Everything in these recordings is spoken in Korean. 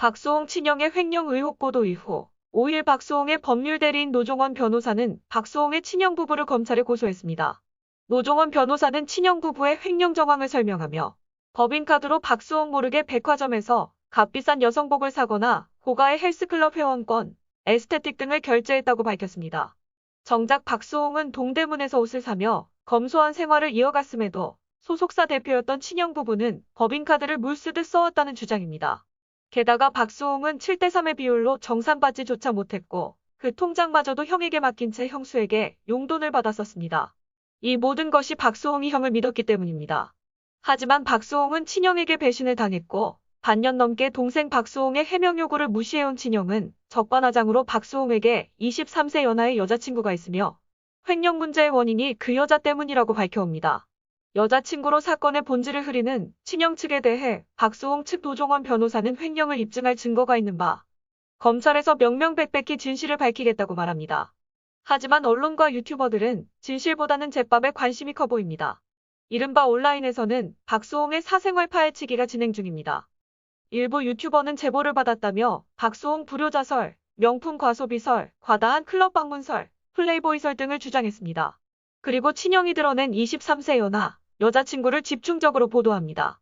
박수홍 친형의 횡령 의혹 보도 이후 5일 박수홍의 법률 대리인 노종원 변호사는 박수홍의 친형 부부를 검찰에 고소했습니다. 노종원 변호사는 친형 부부의 횡령 정황을 설명하며 법인카드로 박수홍 모르게 백화점에서 값비싼 여성복을 사거나 고가의 헬스클럽 회원권, 에스테틱 등을 결제했다고 밝혔습니다. 정작 박수홍은 동대문에서 옷을 사며 검소한 생활을 이어갔음에도 소속사 대표였던 친형 부부는 법인카드를 물쓰듯 써왔다는 주장입니다. 게다가 박수홍은 7대3의 비율로 정산받지조차 못했고 그 통장마저도 형에게 맡긴 채 형수에게 용돈을 받았었습니다. 이 모든 것이 박수홍이 형을 믿었기 때문입니다. 하지만 박수홍은 친형에게 배신을 당했고 반년 넘게 동생 박수홍의 해명 요구를 무시해온 친형은 적반하장으로 박수홍에게 23세 연하의 여자친구가 있으며 횡령 문제의 원인이 그 여자 때문이라고 밝혀옵니다. 여자친구로 사건의 본질을 흐리는 친형 측에 대해 박수홍 측 노종원 변호사는 횡령을 입증할 증거가 있는 바 검찰에서 명명백백히 진실을 밝히겠다고 말합니다. 하지만 언론과 유튜버들은 진실보다는 제밥에 관심이 커 보입니다. 이른바 온라인에서는 박수홍의 사생활 파헤치기가 진행 중입니다. 일부 유튜버는 제보를 받았다며 박수홍 불효자설, 명품 과소비설, 과다한 클럽 방문설, 플레이보이설 등을 주장했습니다. 그리고 친형이 드러낸 23세 연하, 여자친구를 집중적으로 보도합니다.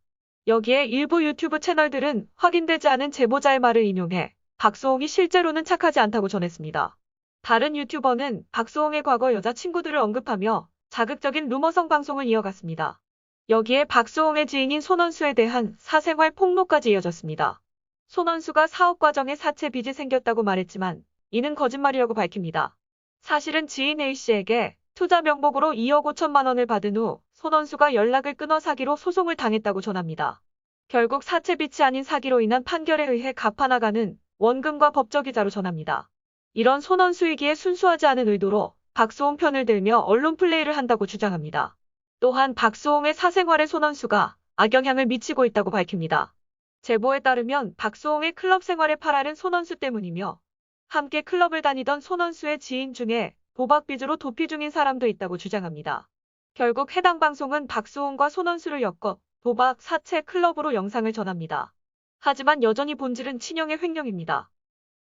여기에 일부 유튜브 채널들은 확인되지 않은 제보자의 말을 인용해 박수홍이 실제로는 착하지 않다고 전했습니다. 다른 유튜버는 박수홍의 과거 여자친구들을 언급하며 자극적인 루머성 방송을 이어갔습니다. 여기에 박수홍의 지인인 손원수에 대한 사생활 폭로까지 이어졌습니다. 손원수가 사업 과정에 사채 빚이 생겼다고 말했지만 이는 거짓말이라고 밝힙니다. 사실은 지인 A씨에게 투자 명목으로 2억 5천만 원을 받은 후 손원수가 연락을 끊어 사기로 소송을 당했다고 전합니다. 결국 사채 빚이 아닌 사기로 인한 판결에 의해 갚아나가는 원금과 법적이자로 전합니다. 이런 손원수이기에 순수하지 않은 의도로 박수홍 편을 들며 언론 플레이를 한다고 주장합니다. 또한 박수홍의 사생활에 손원수가 악영향을 미치고 있다고 밝힙니다. 제보에 따르면 박수홍의 클럽 생활의 팔알은 손원수 때문이며 함께 클럽을 다니던 손원수의 지인 중에 도박 빚으로 도피 중인 사람도 있다고 주장합니다. 결국 해당 방송은 박수홍과 손원수를 엮어 도박, 사채, 클럽으로 영상을 전합니다. 하지만 여전히 본질은 친형의 횡령입니다.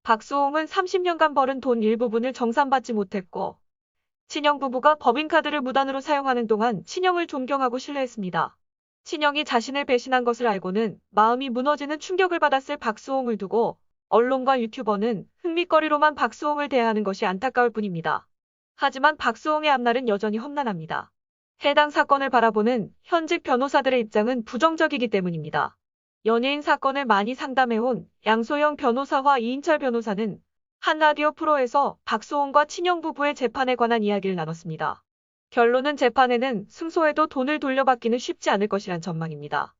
박수홍은 30년간 벌은 돈 일부분을 정산받지 못했고 친형 부부가 법인카드를 무단으로 사용하는 동안 친형을 존경하고 신뢰했습니다. 친형이 자신을 배신한 것을 알고는 마음이 무너지는 충격을 받았을 박수홍을 두고 언론과 유튜버는 흥미거리로만 박수홍을 대하는 것이 안타까울 뿐입니다. 하지만 박수홍의 앞날은 여전히 험난합니다. 해당 사건을 바라보는 현직 변호사들의 입장은 부정적이기 때문입니다. 연예인 사건을 많이 상담해온 양소영 변호사와 이인철 변호사는 한 라디오 프로에서 박수홍과 친형 부부의 재판에 관한 이야기를 나눴습니다. 결론은 재판에는 승소해도 돈을 돌려받기는 쉽지 않을 것이란 전망입니다.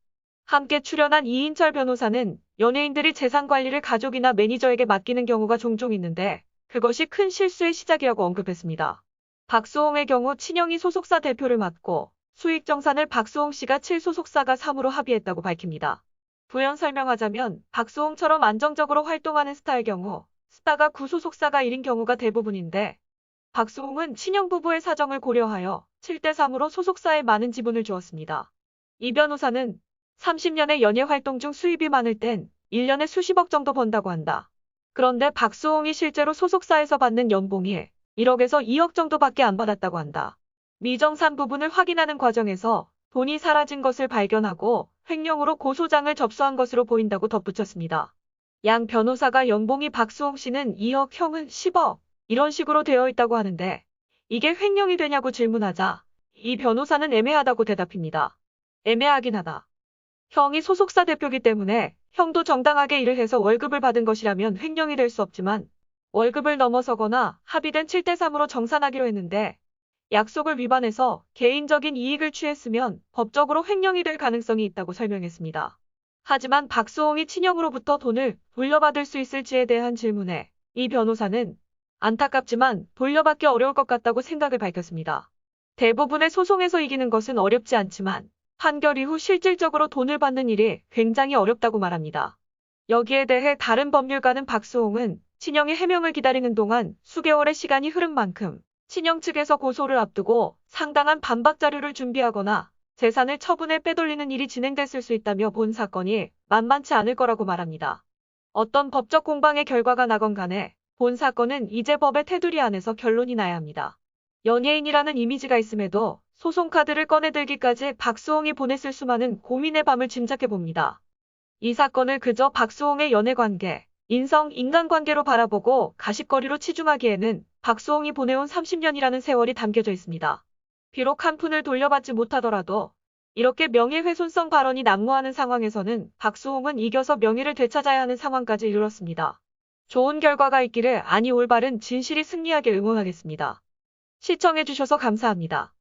함께 출연한 이인철 변호사는 연예인들이 재산 관리를 가족이나 매니저에게 맡기는 경우가 종종 있는데 그것이 큰 실수의 시작이라고 언급했습니다. 박수홍의 경우 친형이 소속사 대표를 맡고 수익 정산을 박수홍 씨가 7소속사가 3으로 합의했다고 밝힙니다. 부연 설명하자면 박수홍처럼 안정적으로 활동하는 스타의 경우 스타가 9소속사가 1인 경우가 대부분인데 박수홍은 친형 부부의 사정을 고려하여 7대3으로 소속사에 많은 지분을 주었습니다. 이 변호사는 30년의 연예 활동 중 수입이 많을 땐 1년에 수십억 정도 번다고 한다. 그런데 박수홍이 실제로 소속사에서 받는 연봉이 1억에서 2억 정도밖에 안 받았다고 한다. 미정산 부분을 확인하는 과정에서 돈이 사라진 것을 발견하고 횡령으로 고소장을 접수한 것으로 보인다고 덧붙였습니다. 양 변호사가 연봉이 박수홍 씨는 2억, 형은 10억 이런 식으로 되어 있다고 하는데 이게 횡령이 되냐고 질문하자 이 변호사는 애매하다고 대답합니다. 애매하긴 하다. 형이 소속사 대표기 때문에 형도 정당하게 일을 해서 월급을 받은 것이라면 횡령이 될 수 없지만 월급을 넘어서거나 합의된 7대3으로 정산하기로 했는데 약속을 위반해서 개인적인 이익을 취했으면 법적으로 횡령이 될 가능성이 있다고 설명했습니다. 하지만 박수홍이 친형으로부터 돈을 돌려받을 수 있을지에 대한 질문에 이 변호사는 안타깝지만 돌려받기 어려울 것 같다고 생각을 밝혔습니다. 대부분의 소송에서 이기는 것은 어렵지 않지만 판결 이후 실질적으로 돈을 받는 일이 굉장히 어렵다고 말합니다. 여기에 대해 다른 법률가는 박수홍은 친형의 해명을 기다리는 동안 수개월의 시간이 흐른 만큼 친형 측에서 고소를 앞두고 상당한 반박 자료를 준비하거나 재산을 처분해 빼돌리는 일이 진행됐을 수 있다며 본 사건이 만만치 않을 거라고 말합니다. 어떤 법적 공방의 결과가 나건 간에 본 사건은 이제 법의 테두리 안에서 결론이 나야 합니다. 연예인이라는 이미지가 있음에도 소송 카드를 꺼내들기까지 박수홍이 보냈을 수많은 고민의 밤을 짐작해 봅니다. 이 사건을 그저 박수홍의 연애관계, 인성, 인간관계로 바라보고 가십거리로 치중하기에는 박수홍이 보내온 30년이라는 세월이 담겨져 있습니다. 비록 한 푼을 돌려받지 못하더라도 이렇게 명예훼손성 발언이 난무하는 상황에서는 박수홍은 이겨서 명예를 되찾아야 하는 상황까지 이르렀습니다. 좋은 결과가 있기를, 아니 올바른 진실이 승리하길 응원하겠습니다. 시청해주셔서 감사합니다.